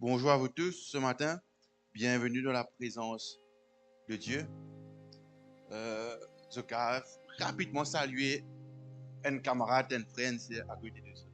Bonjour à vous tous ce matin. Bienvenue dans la présence de Dieu. Je vais rapidement saluer un camarade, un frère à côté de ça.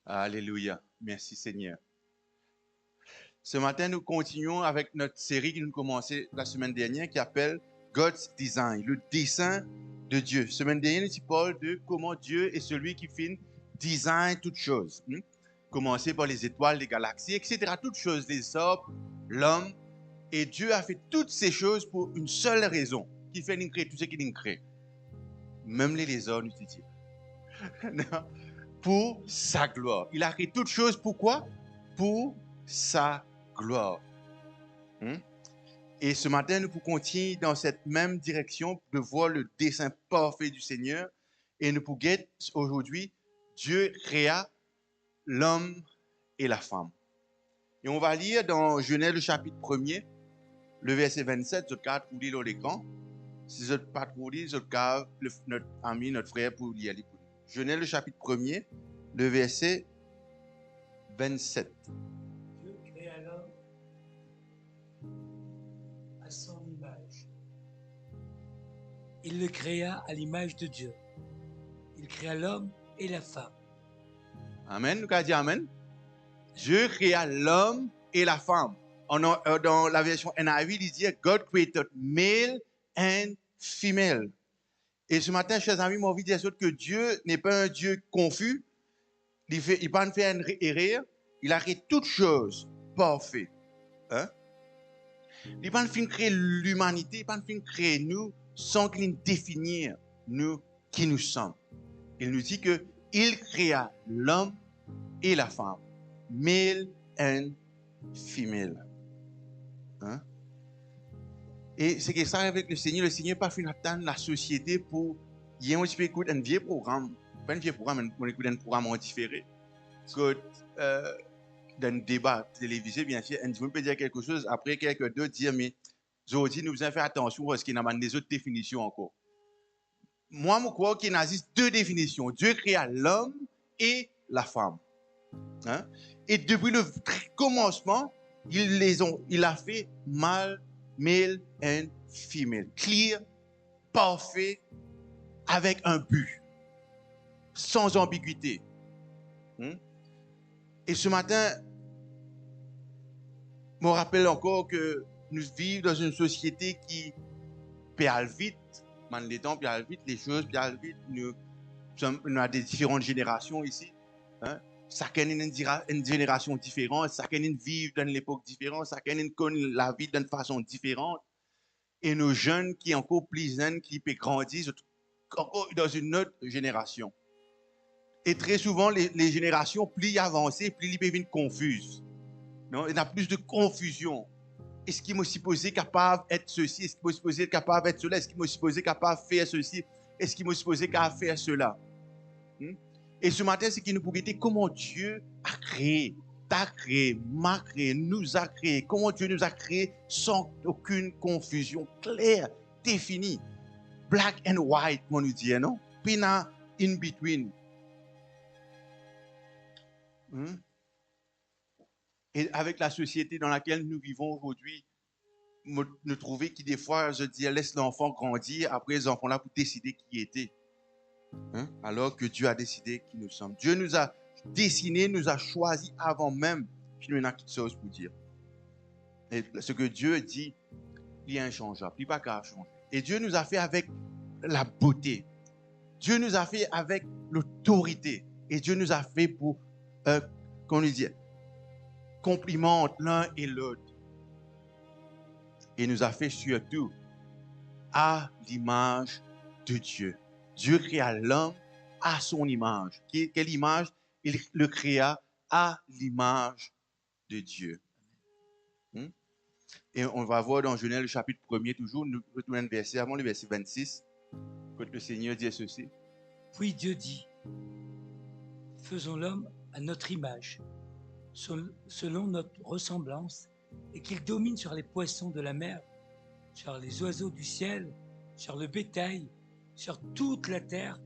Alléluia. Merci Seigneur. Ce matin, nous continuons avec notre série que nous commençons la semaine dernière qui s'appelle God's Design, le dessin de Dieu. Semaine dernière, nous parlons de comment Dieu est celui qui fait design toutes choses. Commencer par les étoiles, les galaxies, etc. Toutes choses, les arbres, l'homme. Et Dieu a fait toutes ces choses pour une seule raison, qui fait nous créer tout ce qu'il nous crée. Même les lézards, nous dit. Pour sa gloire. Il a créé toutes choses, pourquoi? Pour sa gloire. Et ce matin, nous pouvons continuer dans cette même direction de voir le dessein parfait du Seigneur. Et nous pouvons guetter aujourd'hui, Dieu créa l'homme et la femme. Et on va lire dans Genèse le chapitre 1er, le verset 27, je garde pour lire l'écran. Si je ne pas pour lire, je garde notre ami, notre frère pour lire. Genèse le chapitre 1er, le verset 27. Dieu créa l'homme à son image. Il le créa à l'image de Dieu. Il créa l'homme et la femme. Amen. Nous allons dire Amen. Dieu créa l'homme et la femme. Dans la version NIV, il dit God created male and female. Et ce matin, chers amis, j'ai envie de dire que Dieu n'est pas un Dieu confus. Il ne pas faire une erreur. Il a créé toutes choses parfaites. Hein? Il n'a pas créé l'humanité, il n'a pas créé nous sans qu'il définisse nous qui nous sommes. Il nous dit qu'il créa l'homme et la femme. Male and female. Hein? Et c'est que ça avec le Seigneur n'a pas fait attendre la société pour y a un petit peu écouter un vieux programme. Pas un vieux programme, on écoute un programme en différé. Dans un débat télévisé, bien sûr, on peut dire quelque chose, après quelques deux dire, mais aujourd'hui, nous devons faire attention parce qu'il y a des autres définitions encore. Moi, je crois qu'il existe deux définitions. Dieu créa l'homme et la femme. Hein? Et depuis le commencement, il a fait male and female. Clear, parfait, avec un but, sans ambiguïté. Et ce matin, je me rappelle encore que nous vivons dans une société qui perd vite. Les temps perdent vite, les choses perdent vite. Nous avons des différentes générations ici. Hein? Chacun a une génération différente, chacun vit dans une époque différente, chacun connaît la vie d'une façon différente. Et nos jeunes qui sont encore plus jeunes, qui peuvent grandir encore dans une autre génération. Et très souvent, les générations plus avancées, plus ils peuvent être confuses. Non? Il y a plus de confusion. Est-ce qu'il est supposé capable d'être ceci? Est-ce qu'il est supposé être capable d'être cela? Est-ce qu'il est supposé capable de faire ceci? Est-ce qu'il est supposé capable de faire cela? Et ce matin, c'est qu'il nous pourrait dire comment Dieu a créé, t'a créé, m'a créé, nous a créé. Comment Dieu nous a créé sans aucune confusion claire, définie. Black and white, on nous dit, non? Pina in between. Et avec la société dans laquelle nous vivons aujourd'hui, nous trouvons que des fois, je dis, laisse l'enfant grandir, après les enfants là pour décider qui il était. Alors que Dieu a décidé qui nous sommes. Dieu nous a dessiné, nous a choisi avant même qu'il nous ait quelque chose pour dire. Et ce que Dieu dit, il est inchangeable, il n'est pas qu'à changer. Et Dieu nous a fait avec la beauté. Dieu nous a fait avec l'autorité. Et Dieu nous a fait pour, qu'on lui dit, complimente l'un et l'autre. Et nous a fait surtout à l'image de Dieu. Dieu créa l'homme à son image. Quelle image? Il le créa à l'image de Dieu. Et on va voir dans Genèse le chapitre 1er toujours, nous retournons le verset avant le verset 26, quand le Seigneur dit ceci. Puis Dieu dit, faisons l'homme à notre image, selon notre ressemblance, et qu'il domine sur les poissons de la mer, sur les oiseaux du ciel, sur le bétail, sur toute la terre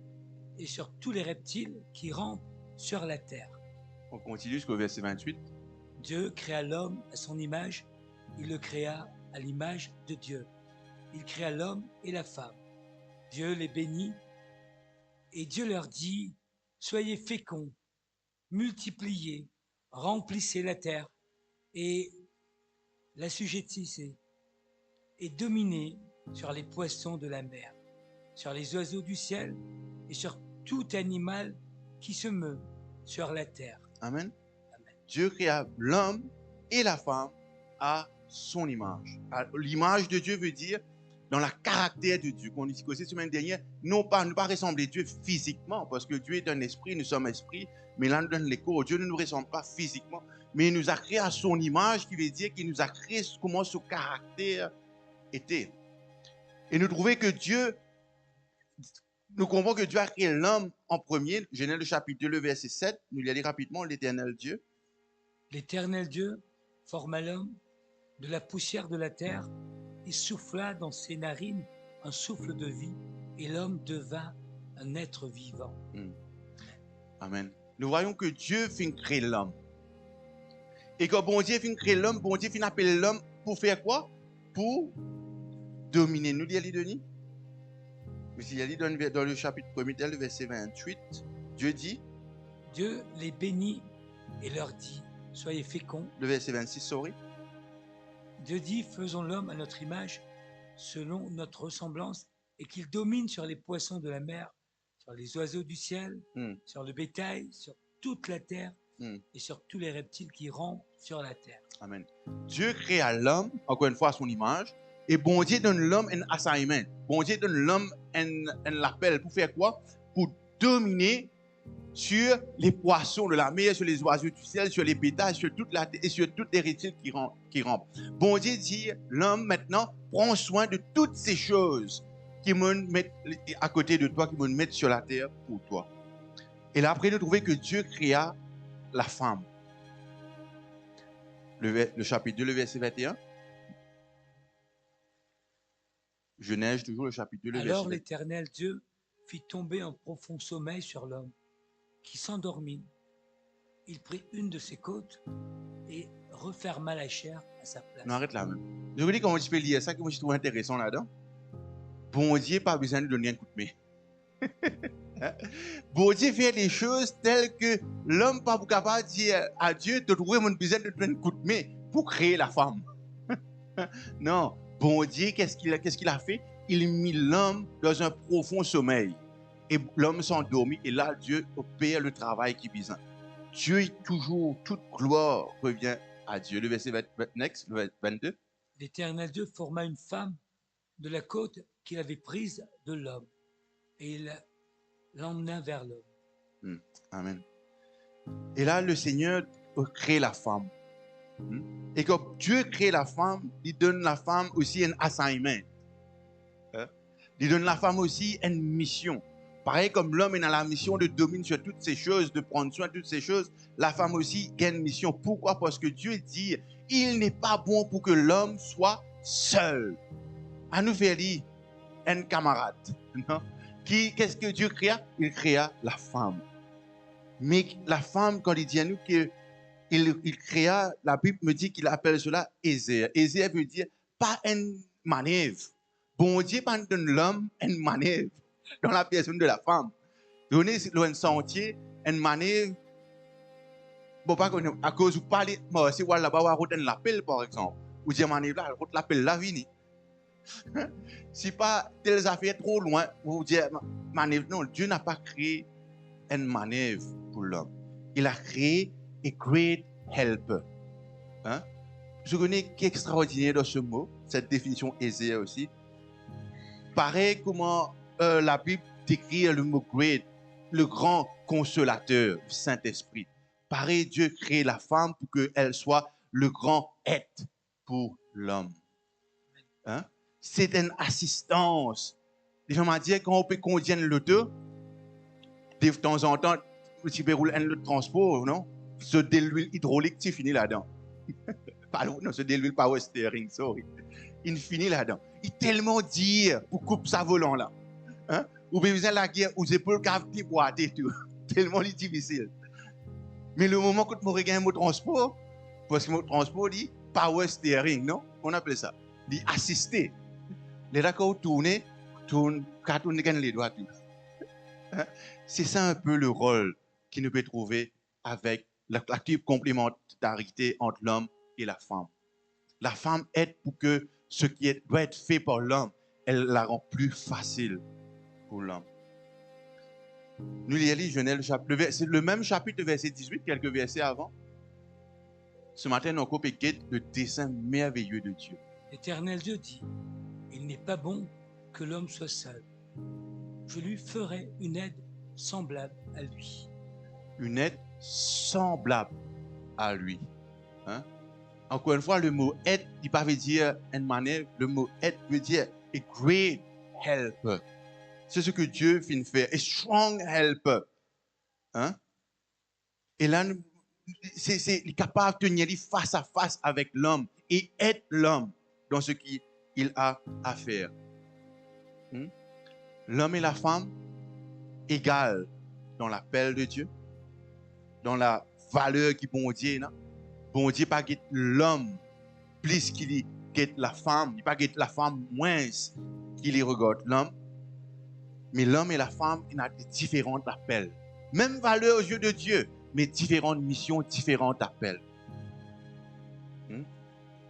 et sur tous les reptiles qui rampent sur la terre. On continue jusqu'au verset 28. Dieu créa l'homme à son image, il le créa à l'image de Dieu. Il créa l'homme et la femme. Dieu les bénit et Dieu leur dit, soyez féconds, multipliez, remplissez la terre et l'assujettissez et dominez sur les poissons de la mer, sur les oiseaux du ciel et sur tout animal qui se meut sur la terre. Amen. Amen. Dieu créa l'homme et la femme à son image. L'image de Dieu veut dire dans la caractère de Dieu. Qu'on dit aussi la semaine dernière, non pas ressembler à Dieu physiquement, parce que Dieu est un esprit, nous sommes esprits, mais là nous donne l'écho. Dieu ne nous ressemble pas physiquement, mais il nous a créé à son image, qui veut dire qu'il nous a créé comment ce caractère était. Et nous trouvons que Dieu, nous comprenons que Dieu a créé l'homme en premier. Genèse le chapitre 2, le verset 7, nous lisons rapidement l'Éternel Dieu. L'Éternel Dieu forma l'homme de la poussière de la terre et souffla dans ses narines un souffle de vie, et l'homme devint un être vivant. Amen. Nous voyons que Dieu finit créer l'homme. Et quand bon Dieu finit créer l'homme, bon Dieu finit appeler l'homme pour faire quoi? Pour dominer. Nous lisons Denis. Mais s'il y a dans le chapitre 1er, le verset 28, Dieu dit. Dieu les bénit et leur dit, soyez féconds. Le verset 26, sorry. Dieu dit, faisons l'homme à notre image, selon notre ressemblance, et qu'il domine sur les poissons de la mer, sur les oiseaux du ciel, sur le bétail, sur toute la terre, et sur tous les reptiles qui rampent sur la terre. Amen. Dieu créa l'homme, encore une fois, à son image, et bon Dieu donne l'homme un assignment. Bon Dieu donne l'homme un appel pour faire quoi? Pour dominer sur les poissons de la mer, sur les oiseaux du ciel, sur les bétails, sur toute la terre et sur toutes les reptiles qui rampent. Bon Dieu dit, l'homme maintenant prend soin de toutes ces choses qui me mettent à côté de toi, qui me mettent sur la terre pour toi. Et là, après, nous trouvons que Dieu créa la femme. Le chapitre 2, le verset 21. Genèse, toujours le chapitre 2, le verset 21. Alors l'Éternel Dieu fit tomber un profond sommeil sur l'homme, qui s'endormit. Il prit une de ses côtes et referma la chair à sa place. Non, arrête là même. Je vous dis comment tu peux lire ça, que moi je trouve intéressant là-dedans. Bon Dieu, pas besoin de donner un coup de main. Bon Dieu fait des choses telles que l'homme pas capable de dire à Dieu de trouver mon besoin de donner un coup de main pour créer la femme. Non, bon Dieu, qu'est-ce qu'il a fait? Il a mis l'homme dans un profond sommeil. Et l'homme s'endormit et là, Dieu opère le travail qui besoin. Dieu est toujours, toute gloire revient à Dieu. Le verset 22. L'Éternel Dieu forma une femme de la côte qu'il avait prise de l'homme et il l'emmena vers l'homme. Amen. Et là, le Seigneur crée la femme. Et quand Dieu crée la femme, il donne la femme aussi un assignment. Il donne la femme aussi une mission. Pareil comme l'homme est dans la mission de dominer sur toutes ces choses, de prendre soin de toutes ces choses, la femme aussi a une mission. Pourquoi? Parce que Dieu dit, il n'est pas bon pour que l'homme soit seul. À nous faire lire un camarade. Non? Qu'est-ce que Dieu créa? Il créa la femme. Mais la femme, quand il dit à nous qu'il créa, la Bible me dit qu'il appelle cela Ézère. Ézère veut dire pas une manœuvre. Bon Dieu pas donne l'homme une manœuvre dans la personne de la femme. Donner un sentier, une manœuvre. Bon, pas à cause vous parlez, si vous allez là-bas, vous avez l'appel par exemple. Vous dites manœuvre là, vous l'appel la vie. Si pas telles affaires trop loin, vous dites manœuvre. Non, Dieu n'a pas créé une manœuvre pour l'homme. Il a créé a great helper. Hein? Je connais qui est extraordinaire dans ce mot, cette définition aisée aussi. Pareil comment la Bible décrit le mot great, le grand consolateur, le Saint-Esprit. Pareil, Dieu crée la femme pour qu'elle soit le grand être pour l'homme. Hein? C'est une assistance. Les gens m'ont dit quand on peut conduire l'auto, de temps en temps, tu peux rouler un transport, non? Ce de l'huile hydraulique, tu finis là-dedans. Non, ce de l'huile power steering, sorry. Il finit là-dedans. Il tellement dire pour couper sa volant là. Hein? Ou bien vous avez la guerre aux épaules qui boiter tout. Tellement difficile. Mais le moment que tu regardes un mot transport, parce que le mot transport dit power steering, non? On appelle ça. Dit assister. Les d'accord tourner, tourne les doigts tout. Hein? C'est ça un peu le rôle qu'il nous peut trouver avec l'active complémentarité entre l'homme et la femme. La femme aide pour que ce qui doit être fait par l'homme, elle la rend plus facile pour l'homme. Nous lisons Genèse, c'est le même chapitre, verset 18, quelques versets avant. Ce matin, nous avons compris le dessein merveilleux de Dieu. L'Éternel Dieu dit, il n'est pas bon que l'homme soit seul. Je lui ferai une aide semblable à lui. Une aide semblable à lui. Hein? Encore une fois, le mot aide, il ne pas veut dire une manière, le mot aide veut dire a great helper. C'est ce que Dieu vient faire, a strong helper. Hein? Et là, il est capable de tenir face à face avec l'homme et aide l'homme dans ce qu'il a à faire. L'homme et la femme, égales dans l'appel de Dieu, dans la valeur qui bon Dieu, non? Bon Dieu pas guette l'homme plus qu'il guette la femme, il pas guette la femme moins qu'il regarde l'homme. Mais l'homme et la femme, ils ont des différents appels. Même valeur aux yeux de Dieu, mais différentes missions, différents appels.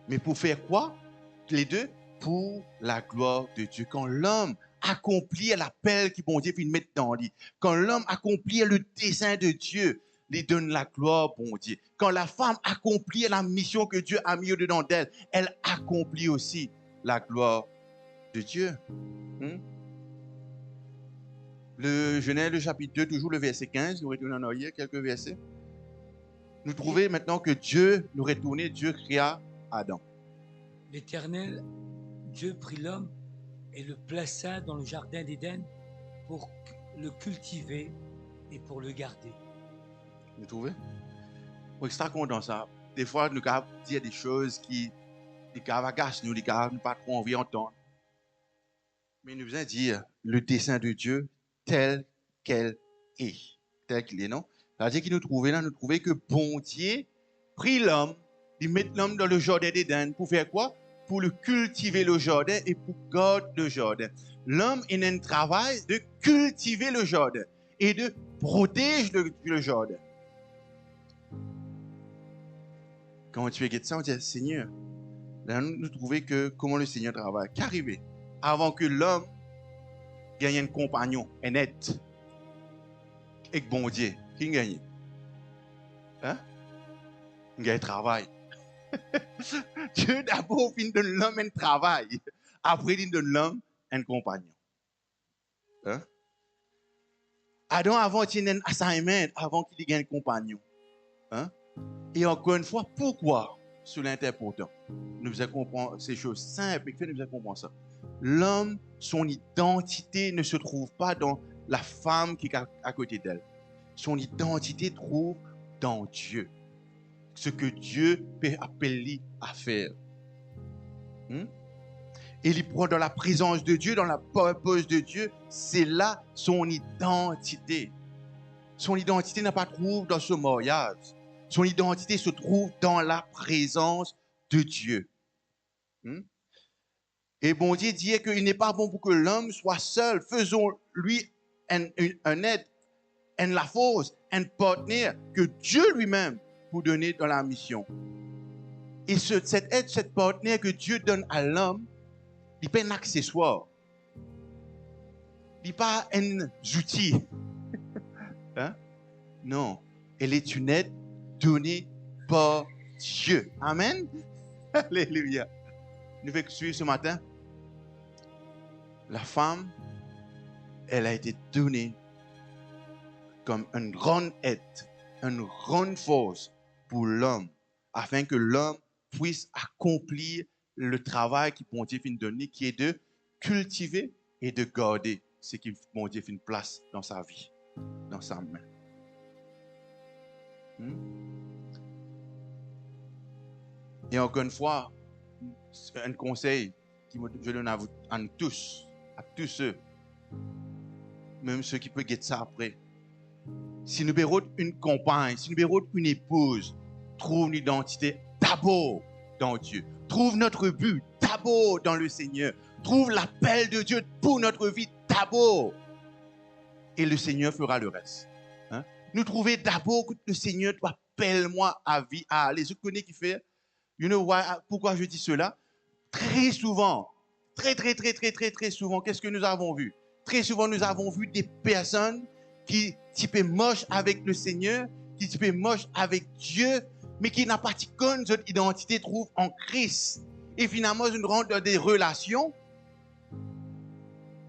Mais pour faire quoi? Les deux, pour la gloire de Dieu. Quand l'homme accomplit l'appel qui bon Dieu fait mettre dans lui, quand l'homme accomplit le dessein de Dieu, il donne la gloire bon Dieu. Quand la femme accomplit la mission que Dieu a mis au-dedans d'elle, elle accomplit aussi la gloire de Dieu. Le Genèse, le chapitre 2, toujours le verset 15, nous retournons en arrière quelques versets. Nous trouvons maintenant que Dieu, nous retournons, Dieu créa Adam. L'Éternel Dieu prit l'homme et le plaça dans le jardin d'Éden pour le cultiver et pour le garder. Vous trouvez? On est extra content ça. Des fois, nous pouvons dire des choses qui agacent nous, qui nous pas trop envie d'entendre. Mais nous devons dire le dessein de Dieu tel qu'elle est. Tel qu'il est, non? C'est-à-dire qu'il nous trouvait là, nous trouvait que bon Dieu prit l'homme, il met l'homme dans le jardin d'Éden pour faire quoi? Pour le cultiver le jardin et pour garder le jardin. L'homme a un travail de cultiver le jardin et de protéger le jardin. Quand tu regardes ça, on dit, Seigneur, là, nous trouvons que comment le Seigneur travaille. Qu'arrivait avant que l'homme gagne un compagnon, un aide, et que bon Dieu, qui gagne? Hein? Il gagne un travail. Dieu d'abord fin donne l'homme un travail. Après, il donne l'homme un compagnon. Hein? Adam, avant, il a un assignment, avant qu'il gagne un compagnon. Hein? Et encore une fois, pourquoi cela est important? Nous devons comprendre ces choses simples et que nous devons comprendre ça. L'homme, son identité ne se trouve pas dans la femme qui est à côté d'elle. Son identité trouve dans Dieu. Ce que Dieu peut appeler à faire. Et il prend dans la présence de Dieu, dans la purpose de Dieu, c'est là son identité. Son identité n'a pas trouvé dans ce mariage. Son identité se trouve dans la présence de Dieu. Et bon Dieu dit qu'il n'est pas bon pour que l'homme soit seul. Faisons-lui un aide, la force, un partenaire que Dieu lui-même pour donner dans la mission. Et cette aide, cette partenaire que Dieu donne à l'homme, il n'est pas un accessoire. Il n'est pas un outil. Hein? Non, elle est une aide donnée par Dieu. Amen. Alléluia. Nous allons suivre ce matin. La femme, elle a été donnée comme une grande aide, une grande force pour l'homme, afin que l'homme puisse accomplir le travail que mon Dieu finit donner, qui est de cultiver et de garder ce que mon Dieu finit place dans sa vie, dans sa main. Et encore une fois, un conseil que je donne à nous tous, à tous ceux, même ceux qui peuvent guetter ça après. Si nous avons une compagne, si nous avons une épouse, trouve une identité d'abord dans Dieu. Trouve notre but d'abord dans le Seigneur. Trouve l'appel de Dieu pour notre vie d'abord. Et le Seigneur fera le reste. Hein? Nous trouver d'abord que le Seigneur doit appelle-moi à vie, à aller. Je connais qui fait. You know why, pourquoi je dis cela? Très souvent, très souvent, qu'est-ce que nous avons vu? Très souvent, nous avons vu des personnes qui type moche avec le Seigneur, qui type moche avec Dieu, mais qui n'a pas qu'une notre identité trouve en Christ. Et finalement, nous rentrons dans des relations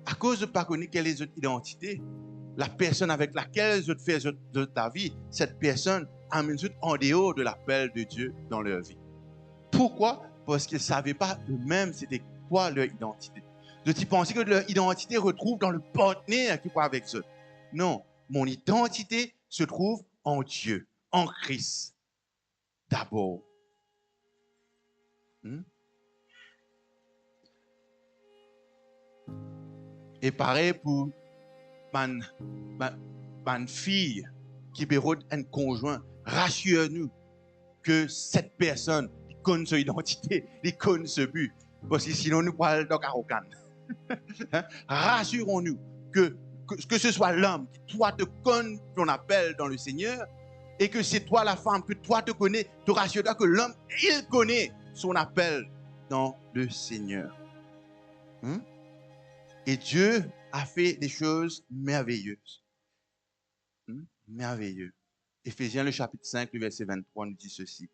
à cause de ne pas connaître quelle est notre identité. La personne avec laquelle je fais de ta vie, cette personne amène en dehors de l'appel de Dieu dans leur vie. Pourquoi? Parce qu'ils ne savaient pas eux-mêmes c'était quoi leur identité. De penser que leur identité retrouve dans le partenaire qui est avec eux. Non, mon identité se trouve en Dieu, en Christ. D'abord. Et pareil pour une fille qui bérote un conjoint. Rassure-nous que cette personne connaît son identité, il connaît ce but. Parce que sinon, nous parlons de Carocan. Rassurons-nous que ce soit l'homme qui, toi, te connaît ton appel dans le Seigneur, et que c'est toi la femme, que toi te connais, te rassure-toi que l'homme, il connaît son appel dans le Seigneur. Et Dieu a fait des choses merveilleuses. Merveilleux. Éphésiens, le chapitre 5, le verset 23, nous dit ceci.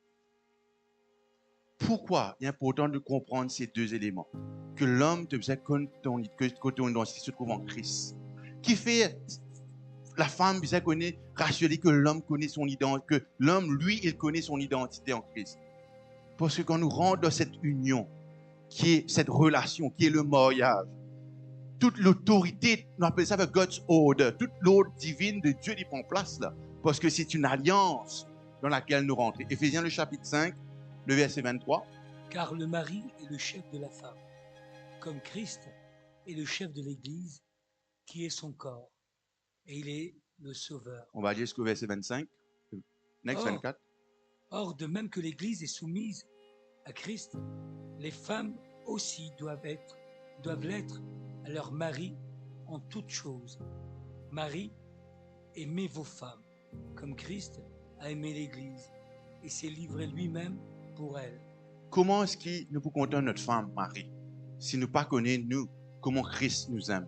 Pourquoi il est important de comprendre ces deux éléments? Que l'homme te faisait que ton identité se trouve en Christ. Qui fait la femme vous connaît, rassurer que l'homme connaît son identité, que l'homme, lui, il connaît son identité en Christ. Parce que quand nous rentrons dans cette union, qui est cette relation, qui est le mariage, toute l'autorité, on appelle ça God's order, toute l'ordre divine de Dieu, il prend place là. Parce que c'est une alliance dans laquelle nous rentrons. Éphésiens, le chapitre 5, le verset 23. Car le mari est le chef de la femme, comme Christ est le chef de l'Église, qui est son corps, et il est le sauveur. On va aller jusqu'au verset 25. Next 24. Or, de même que l'Église est soumise à Christ, les femmes aussi doivent l'être à leur mari en toutes choses. Marie, aimez vos femmes, comme Christ a aimé l'Église, et s'est livré lui-même pour elle. Comment est-ce que nous pouvons compter notre femme, Marie, si nous ne connaissons pas, nous, comment Christ nous aime?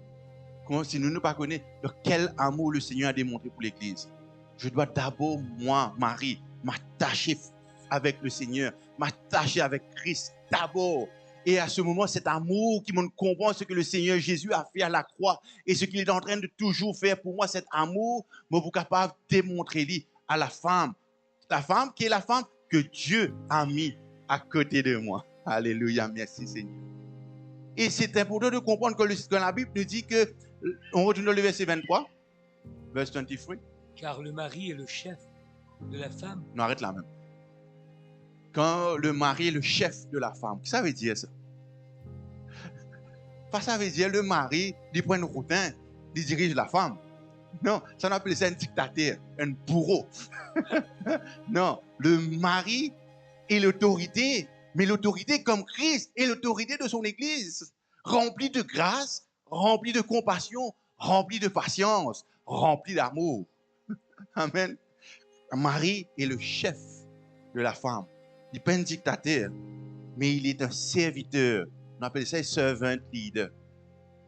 Comment, si nous ne connaissons pas quel amour le Seigneur a démontré pour l'Église? Je dois d'abord, moi, Marie, m'attacher avec le Seigneur, m'attacher avec Christ d'abord. Et à ce moment, cet amour qui me comprend ce que le Seigneur Jésus a fait à la croix et ce qu'il est en train de toujours faire pour moi, cet amour, me vous capable de démontrer à la femme qui est la femme que Dieu a mis à côté de moi. Alléluia, merci Seigneur. Et c'est important de comprendre que la Bible nous dit que, on retourne dans le verset 23, verset 23. Car le mari est le chef de la femme. Non, arrête là même. Quand le mari est le chef de la femme, qu'est-ce que ça veut dire ça? Pas ça veut dire le mari, il prend une routine, il dirige la femme. Non, ça on appelle ça un dictateur, un bourreau. Non, le mari est l'autorité, mais l'autorité comme Christ est l'autorité de son Église, remplie de grâce, remplie de compassion, remplie de patience, remplie d'amour. Amen. Un mari est le chef de la femme. Il n'est pas un dictateur, mais il est un serviteur. On appelle ça un servant leader.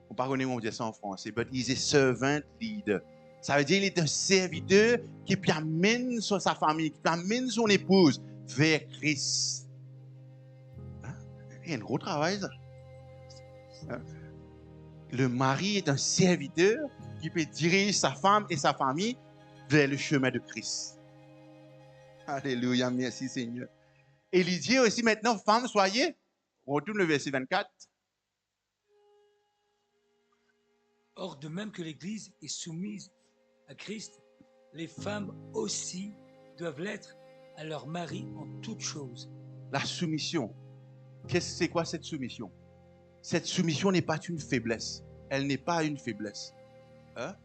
On ne parle pas de ça en français, mais il est servant leader. Ça veut dire qu'il est un serviteur qui amène sa famille, qui amène son épouse vers Christ. Il y a un gros travail, ça. Le mari est un serviteur qui peut diriger sa femme et sa famille vers le chemin de Christ. Alléluia, merci Seigneur. Et il dit aussi maintenant, femmes, soyez On retourne le verset 24. Or, de même que l'Église est soumise à Christ, les femmes aussi doivent l'être à leur mari en toutes choses. La soumission. C'est quoi cette soumission? Cette soumission n'est pas une faiblesse. Elle n'est pas une faiblesse. Hein?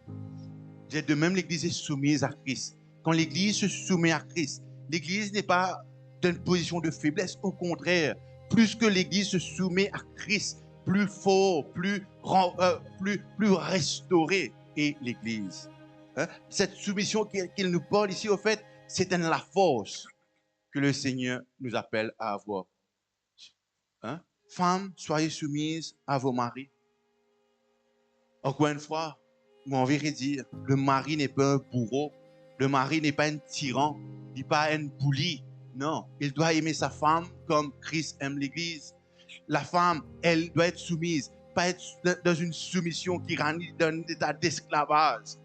De même, l'Église est soumise à Christ. Quand l'Église se soumet à Christ, l'Église n'est pas dans une position de faiblesse. Au contraire, plus que l'Église se soumet à Christ, plus fort, plus restaurée est l'Église. Hein? Cette soumission qu'il nous parle ici, au fait, c'est la force que le Seigneur nous appelle à avoir. Hein? Femmes, soyez soumises à vos maris. Encore une fois, moi, on verrait dire, le mari n'est pas un bourreau, le mari n'est pas un tyran, il n'est pas un bully. Non, il doit aimer sa femme comme Christ aime l'Église. La femme, elle doit être soumise, pas être dans une soumission qui rend dans un état d'esclavage,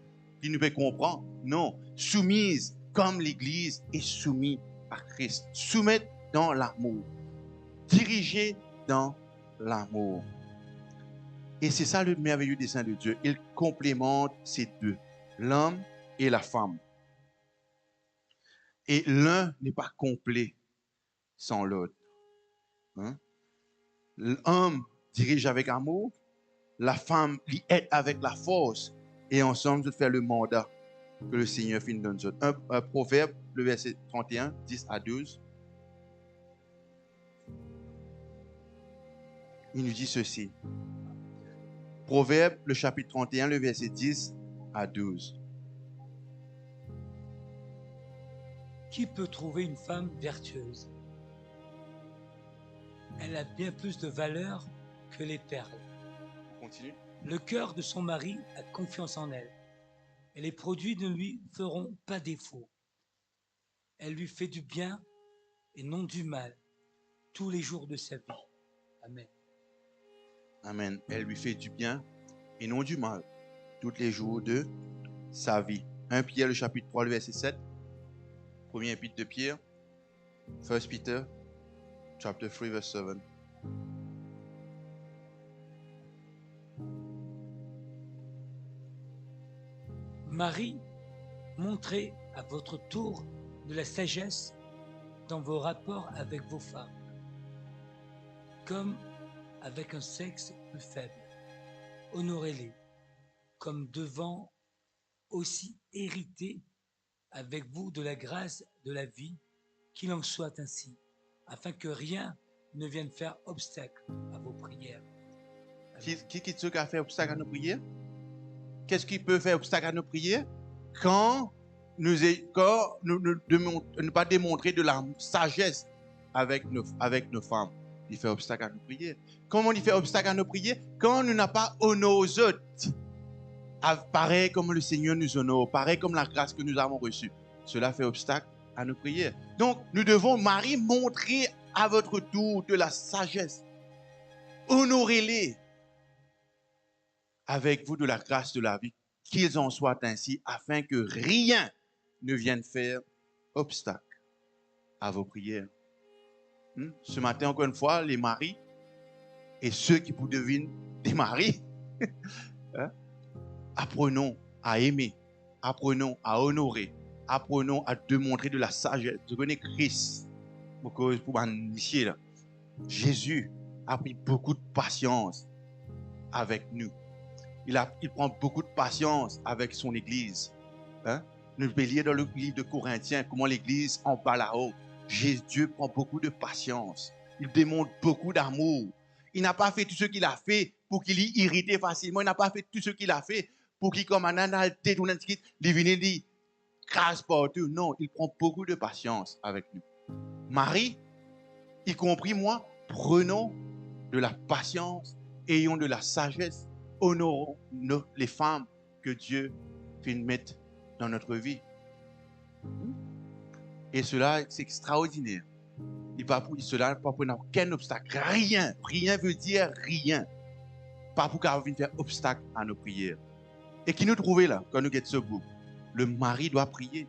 qui nous fait comprendre. Non, soumise comme l'Église est soumise à Christ. Soumettre dans l'amour, diriger dans l'amour. Et c'est ça le merveilleux dessein de Dieu. Il complémente ces deux, l'homme et la femme. Et l'un n'est pas complet sans l'autre. Hein? L'homme dirige avec amour, la femme lui aide avec la force, et ensemble, nous faisons le mandat que le Seigneur finit dans nous. Un proverbe, le verset 31, 10 à 12. Il nous dit ceci. Proverbe, le chapitre 31, le verset 10 à 12. Qui peut trouver une femme vertueuse? Elle a bien plus de valeur que les perles. On continue. Le cœur de son mari a confiance en elle, et les produits ne lui feront pas défaut. Elle lui fait du bien et non du mal tous les jours de sa vie. Amen. Amen. Elle lui fait du bien et non du mal tous les jours de sa vie. 1 Pierre, le chapitre 3, le verset 7. Premier épître de Pierre. 1 Peter, chapter 3, verse 7. Marie, montrez à votre tour de la sagesse dans vos rapports avec vos femmes, comme avec un sexe plus faible. Honorez-les, comme devant aussi hériter avec vous de la grâce de la vie, qu'il en soit ainsi, afin que rien ne vienne faire obstacle à vos prières. Qui est ce qui a fait obstacle à nos prières? Qu'est-ce qui peut faire obstacle à nos prières? Quand nous ne pas démontrer de la sagesse avec nos femmes. Il fait obstacle à nos prières. Comment il fait obstacle à nos prières? Quand nous n'avons pas honoré aux autres. Pareil comme le Seigneur nous honore, pareil comme la grâce que nous avons reçue. Cela fait obstacle à nos prières. Donc, nous devons, Marie, montrer à votre tour de la sagesse. Honorez-les avec vous de la grâce de la vie, qu'ils en soient ainsi, afin que rien ne vienne faire obstacle à vos prières. Ce matin, encore une fois, les maris et ceux qui vous deviennent des maris, hein? Apprenons à aimer, apprenons à honorer, apprenons à démontrer de la sagesse. Je connais Christ, pour monsieur là. Jésus a pris beaucoup de patience avec nous. Il prend beaucoup de patience avec son Église. Hein? Nous pouvons lire dans le livre de Corinthiens comment l'Église en bas là-haut. Dieu prend beaucoup de patience. Il démontre beaucoup d'amour. Il n'a pas fait tout ce qu'il a fait pour qu'il y irrite facilement. Il n'a pas fait tout ce qu'il a fait pour qu'il, comme un analté, il vienne dire, crasse partout. Non, il prend beaucoup de patience avec nous. Marie, y compris moi, prenons de la patience, ayons de la sagesse, honorons les femmes que Dieu fait mettre dans notre vie. Et cela, c'est extraordinaire. Cela, pas pour aucun obstacle. Rien veut dire rien. Pas pour qu'on vienne faire obstacle à nos prières. Et qui nous trouvait là, quand nous sommes ce groupe? Le mari doit prier.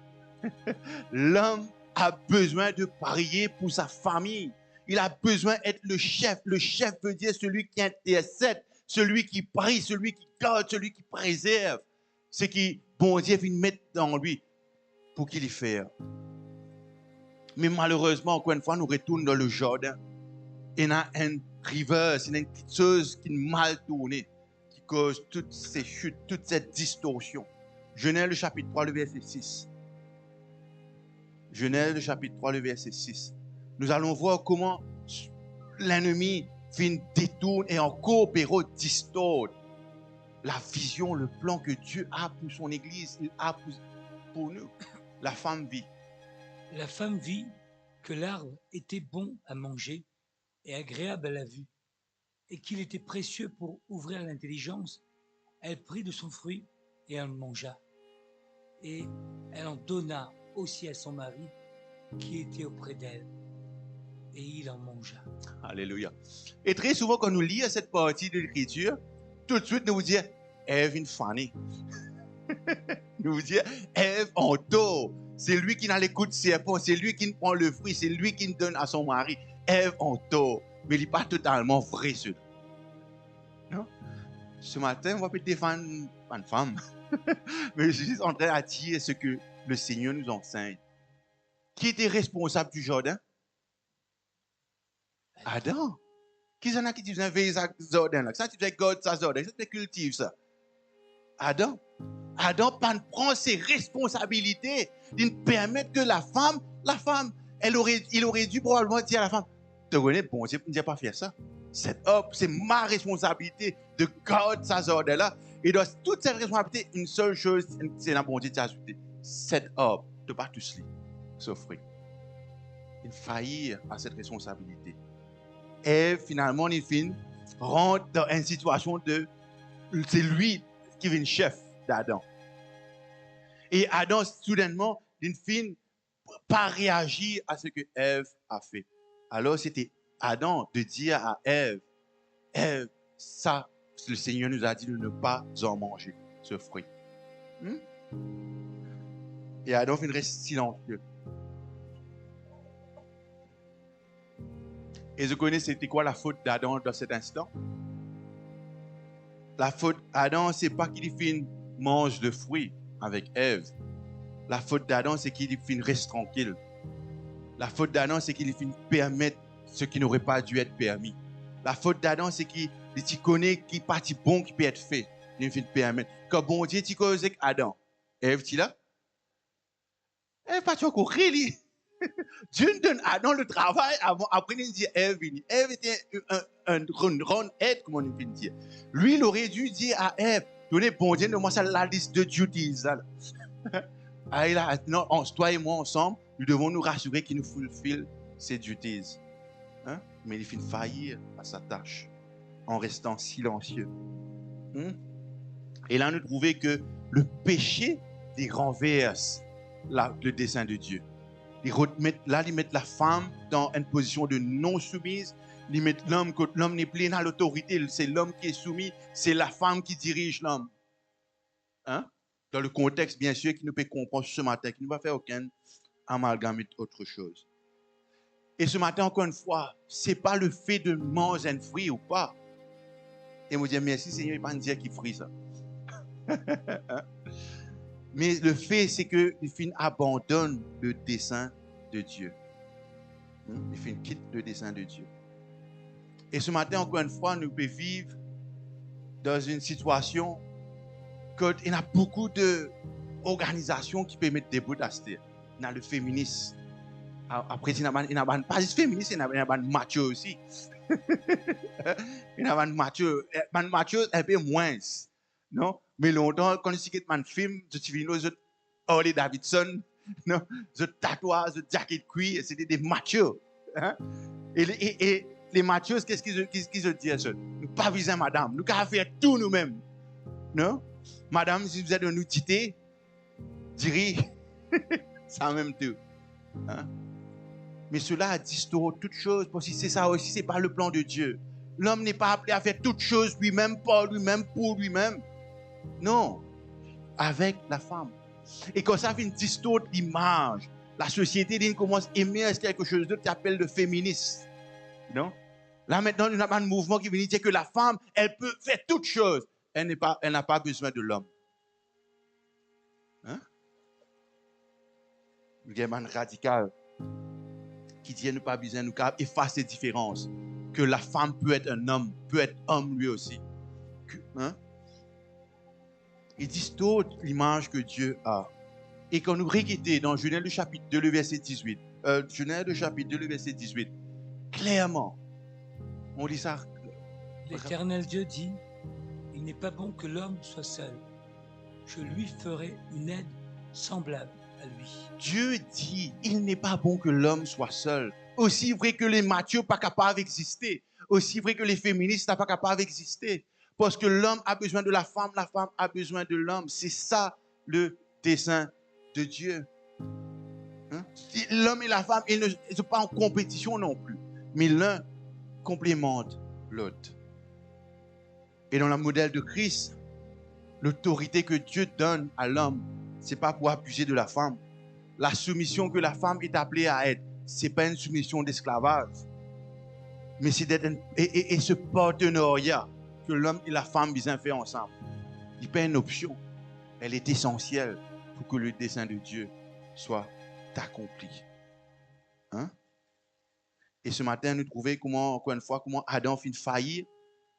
L'homme a besoin de prier pour sa famille. Il a besoin d'être le chef. Le chef veut dire celui qui intercède, celui qui prie, celui qui garde, celui qui préserve. Ce qui, bon Dieu, vient mettre dans lui pour qu'il y fasse. Mais malheureusement, encore une fois, nous retournons dans le jardin. Il y a un reverse, il y a une petite chose qui est mal tournée, qui cause toutes ces chutes, toute cette distorsion. Genèse le chapitre 3, le verset 6. Genèse le chapitre 3, le verset 6. Nous allons voir comment l'ennemi vient détourner et en coopérant distord la vision, le plan que Dieu a pour son Église, il a pour nous. La femme vit. La femme vit que l'arbre était bon à manger et agréable à la vue, et qu'il était précieux pour ouvrir l'intelligence. Elle prit de son fruit et en mangea. Et elle en donna aussi à son mari qui était auprès d'elle. Et il en mangea. Alléluia. Et très souvent, quand nous lisons cette partie de l'Écriture, tout de suite, nous vous disons, Ève une fanée. Nous vous disons, Ève en tort. C'est lui qui n'a l'écoute serpent, c'est lui qui prend le fruit, c'est lui qui donne à son mari. Ève en tort. Mais il n'est pas totalement vrai, cela. Non? Ce matin, on va peut-être défendre une femme. Mais je suis en train de dire ce que le Seigneur nous enseigne. Qui était responsable du jardin? Adam. Qui en a qui dit, vous avez un jardin là? Ça, tu dois garder ça jardin. Ça, tu cultives ça. Adam. Adam prend ses responsabilités. Il permet que la femme, il aurait dû probablement dire à la femme, te connais, bon Dieu, ne pas faire ça. C'est ma responsabilité de garder ça jardin là. Et dans toute cette responsabilité, une seule chose, c'est la bon Dieu qui a ajouté. Set up, de pas tous les s'offrir. Il faillit à cette responsabilité. Et finalement, il rentre dans une situation de, c'est lui qui est le chef d'Adam. Et Adam, soudainement, il finit pas réagir à ce que Ève a fait. Alors, c'était Adam de dire à Ève, Ève, ça, le Seigneur nous a dit de ne pas en manger, ce fruit. Et Adam finit silencieux. Et vous connaissez, c'était quoi la faute d'Adam dans cet instant? La faute d'Adam, c'est pas qu'il mange le fruit avec Ève. La faute d'Adam, c'est qu'il reste tranquille. La faute d'Adam, c'est qu'il permettre ce qui n'aurait pas dû être permis. La faute d'Adam, c'est qu'il connaît qui parti bon qui peut être fait. Il permettre. Quand bon Dieu, tu causes avec Adam, Ève, tu là? Ève, pas tu encore rire. Dieu nous donne Adam le travail avant, après il dit Ève. Ève était un grande aide, comme on peut dire. Lui, il aurait dû dire à Ève, donnez bon Dieu, donne-moi ça la liste de duties. Non, toi et moi ensemble, nous devons nous rassurer qu'il nous fulfill ses duties. Hein? Mais il finit faillir à sa tâche en restant silencieux. Et là, nous trouvons que le péché, il renverse le dessein de Dieu. Là, ils mettent la femme dans une position de non-soumise. Ils mettent l'homme, quand l'homme n'est plein à l'autorité, c'est l'homme qui est soumis, c'est la femme qui dirige l'homme. Hein? Dans le contexte, bien sûr, qui nous peut comprendre ce matin, qui ne va faire aucun amalgame autre chose. Et ce matin, encore une fois, ce n'est pas le fait de manger un fruit ou pas. Et me dire merci Seigneur, il ne va pas dire qu'il fruit ça. Mais le fait, c'est que il abandonne le dessein de Dieu. Il quitte le dessein de Dieu. Et ce matin, encore une fois, nous pouvons vivre dans une situation qu'il y a beaucoup d'organisations qui peuvent mettre des bouts à se dire. Il y a le féminisme. Après, il y a pas juste féministe, il y a macho aussi. Il y a macho. Macho, un peu moins. Non? Mais longtemps, quand je regarde un film, je vis les autres Harley Davidson, non? Les autres tatouages, les autres jackets cuir, c'était des machos. Hein? Et les machos, qu'est-ce qu'ils se disent? Nous ne pas viser madame, nous pouvons faire tout nous-mêmes. Non? Madame, si vous êtes de nous titer, direz, ça même tout. Hein? Mais cela distord toute chose, parce que c'est ça aussi, ce n'est pas le plan de Dieu. L'homme n'est pas appelé à faire toutes choses lui-même, par lui-même, pour lui-même. Non, avec la femme. Et quand ça vient distordre l'image, la société commence à aimer quelque chose d'autre qui appelle le féminisme. Non? Là maintenant, il y a un mouvement qui vient dire que la femme, elle peut faire toutes choses. Elle n'a pas besoin de l'homme. Hein? Il y a un radical qui dit qu'elle n'a pas besoin de nous effacer ces différences. Que la femme peut être un homme, peut être homme lui aussi. Hein? Ils distortent l'image que Dieu a. Et quand nous regardons dans Genèse le chapitre 2, le verset 18, Genèse le chapitre 2, le verset 18, clairement, on lit ça. L'Éternel Dieu dit, il n'est pas bon que l'homme soit seul. Je lui ferai une aide semblable à lui. Dieu dit, il n'est pas bon que l'homme soit seul. Aussi vrai que les matheux pas capables d'exister. Aussi vrai que les féministes sont pas capables d'exister. Parce que l'homme a besoin de la femme a besoin de l'homme. C'est ça le dessein de Dieu. Hein? L'homme et la femme, ils ne sont pas en compétition non plus. Mais l'un complémente l'autre. Et dans le modèle de Christ, l'autorité que Dieu donne à l'homme, ce n'est pas pour abuser de la femme. La soumission que la femme est appelée à être, ce n'est pas une soumission d'esclavage. Mais c'est d'être et ce partenariat que l'homme et la femme besoin faire ensemble. Il n'est pas une option. Elle est essentielle pour que le dessein de Dieu soit accompli. Hein? Et ce matin, nous trouvons comment, encore une fois, comment Adam finit faillir,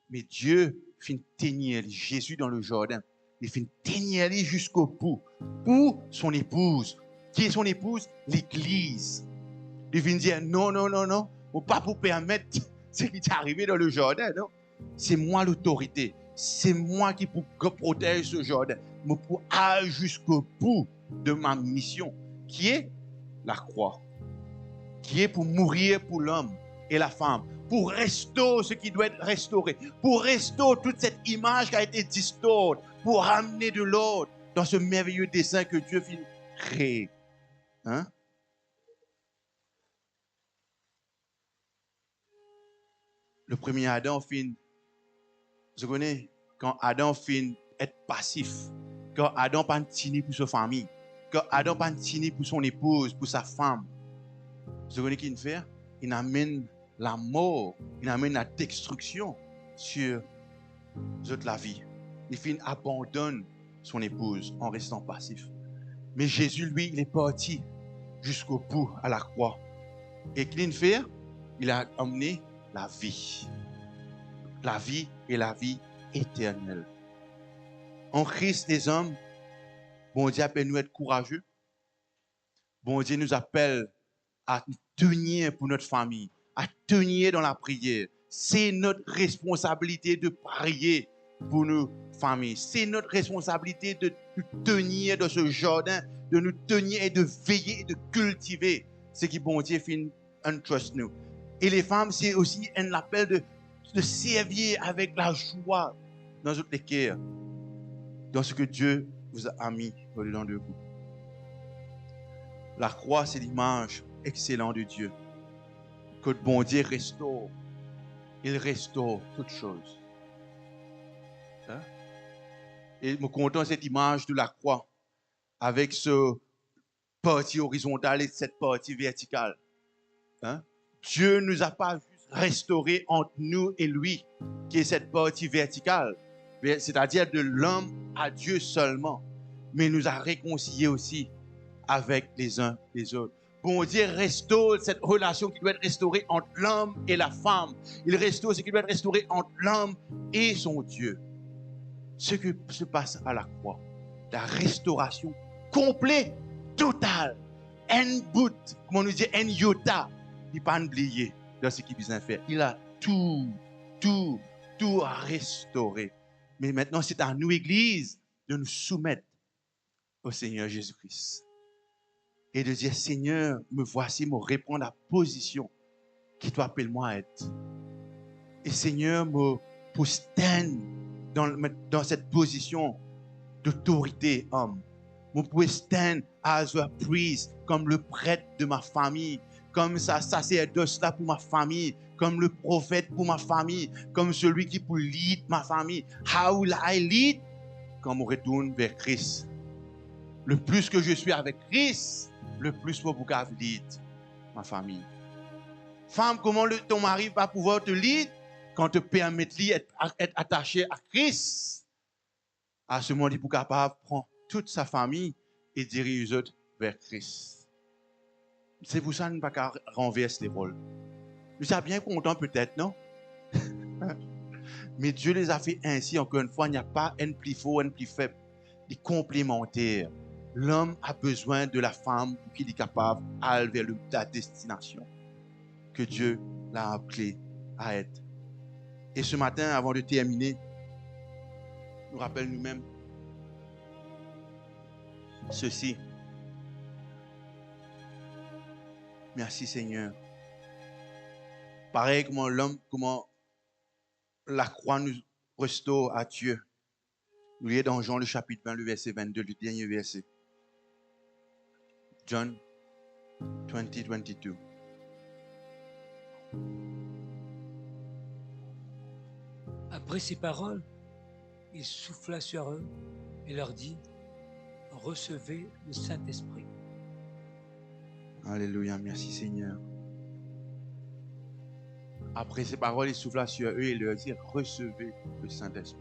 mais Dieu finit tenir Jésus dans le jardin. Il finit tenir jusqu'au bout pour son épouse. Qui est son épouse? L'Église. Il vient dire non, non, non, non, pas pour permettre ce qui est arrivé dans le jardin, non. C'est moi l'autorité. C'est moi qui protège ce jardin. Mais pour aller jusqu'au bout de ma mission, qui est la croix, qui est pour mourir pour l'homme et la femme, pour restaurer ce qui doit être restauré, pour restaurer toute cette image qui a été distorte, pour ramener de l'ordre dans ce merveilleux dessein que Dieu vient créer. Hein? Le premier Adam finit, vous connaissez, quand Adam finit être passif, quand Adam pas tini pour sa famille, quand Adam pas tini pour son épouse, pour sa femme, vous connaissez qu'il fait? Il amène la mort, il amène la destruction sur la vie. Il finit abandonne son épouse en restant passif. Mais Jésus, lui, il est parti jusqu'au bout à la croix. Et qu'il fait? Il a amené la vie. La vie et la vie éternelle. En Christ, les hommes, bon Dieu appelle nous être courageux. Bon Dieu nous appelle à tenir pour notre famille, à tenir dans la prière. C'est notre responsabilité de prier pour nos familles. C'est notre responsabilité de nous tenir dans ce jardin, de nous tenir et de veiller et de cultiver ce qui, bon Dieu, fait entrust nous. Et les femmes, c'est aussi un appel de servir avec la joie dans notre cœur, dans ce que Dieu vous a mis au-dedans de vous. La croix, c'est l'image excellente de Dieu. Que le bon Dieu restaure. Il restaure toutes choses. Hein? Et me content cette image de la croix avec ce partie horizontale et cette partie verticale. Hein? Dieu ne nous a pas juste restauré entre nous et lui, qui est cette partie verticale, c'est-à-dire de l'homme à Dieu seulement, mais il nous a réconciliés aussi avec les uns les autres. Bon Dieu restaure cette relation qui doit être restaurée entre l'homme et la femme. Il restaure ce qui doit être restauré entre l'homme et son Dieu. Ce qui se passe à la croix, la restauration complète, totale, un bout, comme on nous dit, un iota, il n'est pas oublié dans ce qu'il vient faire. Il a tout restauré. Mais maintenant, c'est à nous, Église, de nous soumettre au Seigneur Jésus-Christ. Et de dire, Seigneur, me voici, me répondre à la position qui toi appelle-moi à être. Et Seigneur, me pour stand dans cette position d'autorité, homme. Me pour stand as a priest, comme le prêtre de ma famille, comme ça sacerdoce là pour ma famille, comme le prophète pour ma famille, comme celui qui pour lead ma famille. How will I lead? Quand on retourne vers Christ. Le plus que je suis avec Christ, le plus pour lead ma famille. Femme, comment ton mari va pouvoir te lead quand te permettre d'être attaché à Christ? À ce moment, il est capable de prendre toute sa famille et diriger les autres vers Christ. C'est pour ça qu'on ne peut pas renverser les rôles. Nous sommes bien contents peut-être, non? Mais Dieu les a fait ainsi, encore une fois, il n'y a pas un plus fort, un plus faible. Il est complémentaire. L'homme a besoin de la femme pour qu'il est capable d'aller vers la destination que Dieu l'a appelé à être. Et ce matin, avant de terminer, nous rappelle nous-mêmes ceci. Merci Seigneur. Pareil comment l'homme, comment la croix nous restaure à Dieu. Nous lisons dans Jean le chapitre 20, le verset 22, le dernier verset. John 20, 22. Après ces paroles, il souffla sur eux et leur dit, recevez le Saint-Esprit. Alléluia, merci Seigneur. Après ces paroles, il souffla sur eux et leur dit, recevez le Saint-Esprit.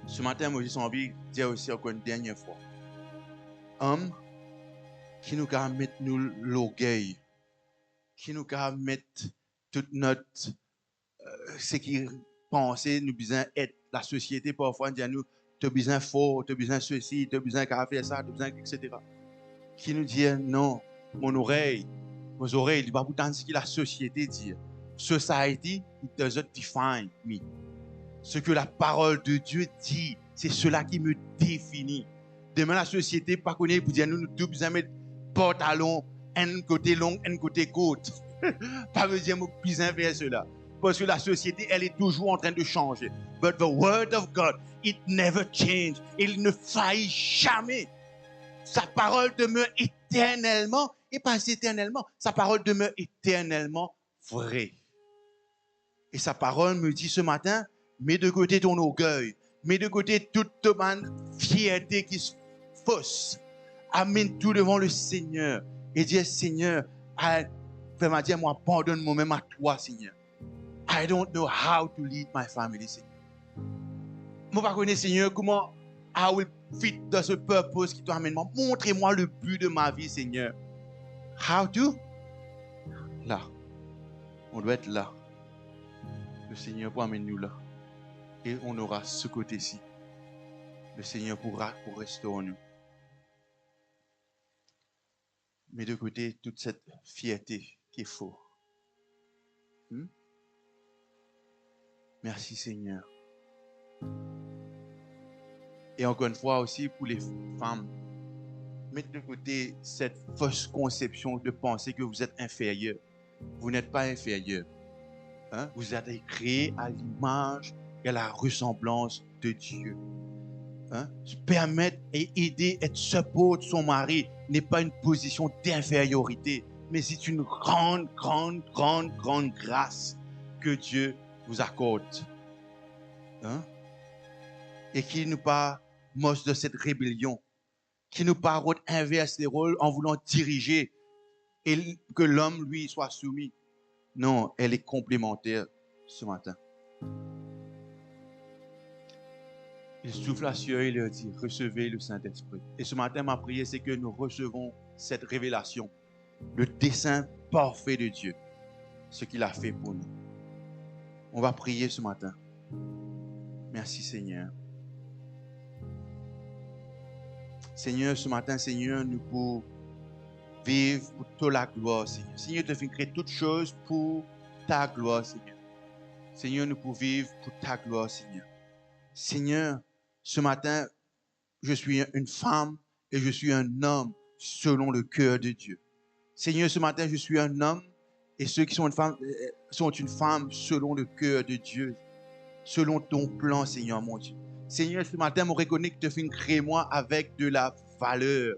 Ce matin, moi, j'ai envie de dire aussi encore une dernière fois. Homme qui nous a mettre nous l'orgueil, qui nous a mettre toute notre ce qui pensait nous besoin être la société parfois dit à nous tu as besoin fort, tu as besoin ceci, tu as besoin de faire ça, tu as besoin etc. Qui nous dit non, mon oreille, vos oreilles, il va vous entendre ce que la société dit. Society, it doesn't define me. Ce que la parole de Dieu dit, c'est cela qui me définit. Demain, la société, pas connaître pour dire nous tous besoin mettre pantalon, un côté long, un côté court. Pas besoin de besoin vers cela. Parce que la société, elle est toujours en train de changer. But the word of God, it never changes. Il ne faillit jamais. Sa parole demeure éternellement, et pas éternellement, sa parole demeure éternellement vraie. Et sa parole me dit ce matin, mets de côté ton orgueil, mets de côté toute ta fierté qui se fausse. Amène tout devant le Seigneur et dis, Seigneur, fais-moi dire, moi, pardonne-moi même à toi, Seigneur. I don't know how to lead my family, Seigneur. Moi, je ne connais, Seigneur, comment I will fit dans ce purpose qui t'amène. Montrez-moi le but de ma vie, Seigneur. How to? Là. On doit être là. Le Seigneur pour amener nous là. Et on aura ce côté-ci. Le Seigneur pourra pour restaurer nous. Mais de côté, toute cette fierté qui est faux. Merci Seigneur. Et encore une fois aussi pour les femmes, mettez de côté cette fausse conception de penser que vous êtes inférieur. Vous n'êtes pas inférieur. Vous êtes créé à l'image et à la ressemblance de Dieu. Se permettre et aider, être support de son mari n'est pas une position d'infériorité, mais c'est une grande grâce que Dieu vous accorde. Et qui nous pas moche de cette rébellion, qui nous pas inverse les rôles en voulant diriger et que l'homme, lui, soit soumis. Non, elle est complémentaire ce matin. Il souffle sur eux et leur dit, recevez le Saint-Esprit. Et ce matin, ma prière, c'est que nous recevons cette révélation, le dessein parfait de Dieu, ce qu'il a fait pour nous. On va prier ce matin. Merci Seigneur. Seigneur, ce matin, Seigneur, nous pouvons vivre pour toute la gloire, Seigneur. Seigneur, tu as créé toutes choses pour ta gloire, Seigneur. Seigneur, nous pouvons vivre pour ta gloire, Seigneur. Seigneur, ce matin, je suis une femme et je suis un homme selon le cœur de Dieu. Seigneur, ce matin, je suis un homme et ceux qui sont une femme selon le cœur de Dieu, selon ton plan, Seigneur, mon Dieu. Seigneur, ce matin, je reconnais que tu as fait créer moi avec de la valeur,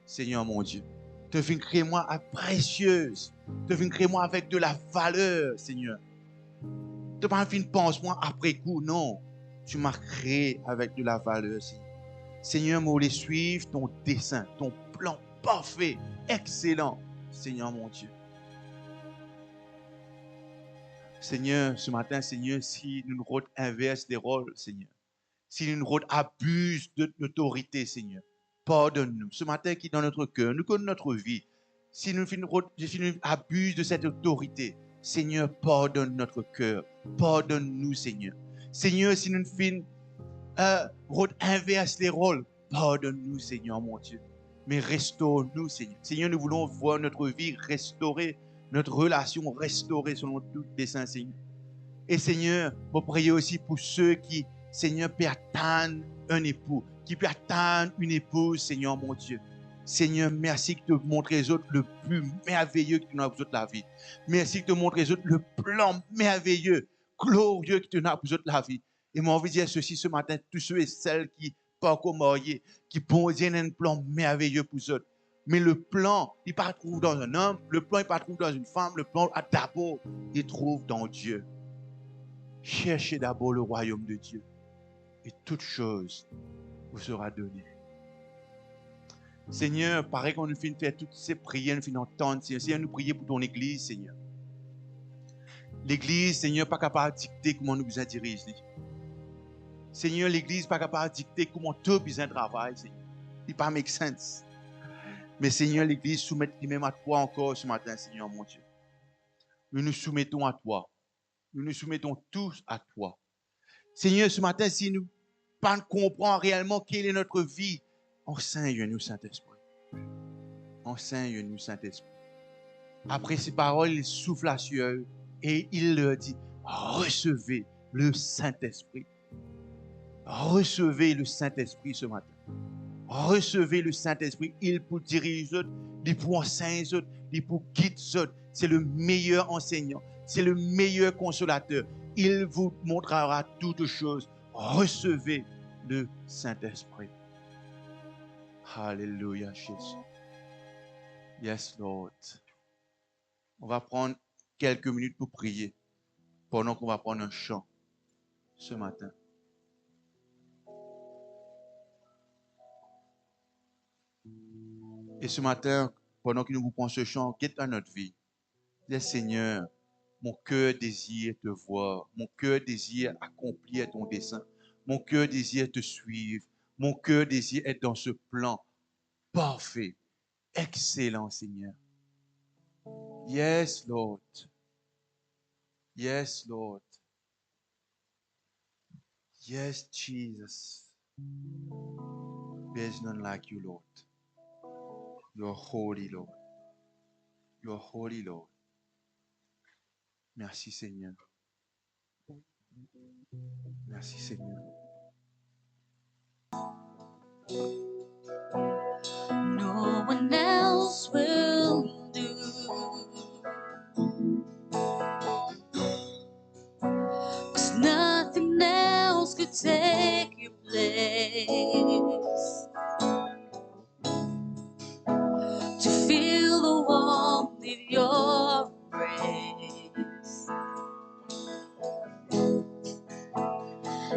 Seigneur, mon Dieu. Tu as fait créer moi précieuse. Tu as fait créer moi avec de la valeur, Seigneur. Tu n'as pas fait une pense-moi après coup, non. Tu m'as créé avec de la valeur, Seigneur. Seigneur, je voulais suivre ton dessein, ton plan parfait, excellent, Seigneur mon Dieu. Seigneur, ce matin, Seigneur, si nous inverse les rôles, Seigneur, si nous abuse de l'autorité, Seigneur, pardonne-nous. Ce matin, qui est dans notre cœur, nous connaissons notre vie. Si nous abuse de cette autorité, Seigneur, pardonne notre cœur. Pardonne-nous, Seigneur. Seigneur, si nous inverse les rôles, pardonne-nous, Seigneur, mon Dieu. Mais restaure-nous, Seigneur. Seigneur, nous voulons voir notre vie restaurée, notre relation restaurée selon tout dessein, Seigneur. Et Seigneur, je prie aussi pour ceux qui, Seigneur, peuvent attendre un époux, qui peuvent attendre une épouse, Seigneur, mon Dieu. Seigneur, merci que tu montres les autres le plus merveilleux que tu as pour la vie. Merci que tu montres les autres le plan merveilleux, glorieux que tu as pour la vie. Et moi, envie de dire ceci ce matin, tous ceux et celles qui pas encore mariés, qui posent un plan merveilleux pour eux. Mais le plan, il ne pas trouve dans un homme, le plan, il ne pas trouve dans une femme, le plan, d'abord, il trouve dans Dieu. Cherchez d'abord le royaume de Dieu et toute chose vous sera donnée. Seigneur, pareil qu'on nous finit de faire toutes ces prières, nous finit d'entendre, Seigneur, nous prions pour ton église, Seigneur. L'église, Seigneur, pas capable de dicter comment nous besoin diriger. Seigneur, l'église pas capable de dicter comment tout besoin travailler, Seigneur. Il pas make sense. Mais Seigneur, l'église soumet lui-même à toi encore ce matin, Seigneur, mon Dieu. Nous nous soumettons à toi. Nous nous soumettons tous à toi. Seigneur, ce matin, si nous ne comprenons réellement quelle est notre vie, enseigne-nous, Saint-Esprit. Enseigne-nous, Saint-Esprit. Après ces paroles, il souffle à ciel et il leur dit, recevez le Saint-Esprit. Recevez le Saint-Esprit ce matin. Recevez le Saint-Esprit. Il pour diriger, il pour enseigner, il pour guider. C'est le meilleur enseignant. C'est le meilleur consolateur. Il vous montrera toutes choses. Recevez le Saint-Esprit. Alléluia, Jésus. Yes, Lord. On va prendre quelques minutes pour prier pendant qu'on va prendre un chant ce matin. Et ce matin, pendant que nous vous prenons ce chant, qu'est-ce dans notre vie? Dis, Seigneur, mon cœur désire te voir. Mon cœur désire accomplir ton dessein. Mon cœur désire te suivre. Mon cœur désire être dans ce plan parfait, excellent, Seigneur. Yes, Lord. Yes, Lord. Yes, Jesus. There's none like you, Lord. You're holy, Lord. You're holy, Lord. Merci, Seigneur. Merci, Seigneur. No one else will do. 'Cause nothing else could take your place. To feel the warmth of your embrace.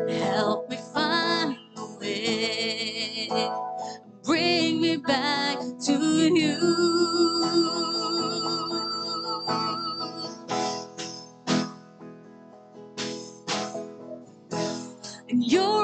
Help me find a way. Bring me back to you. And your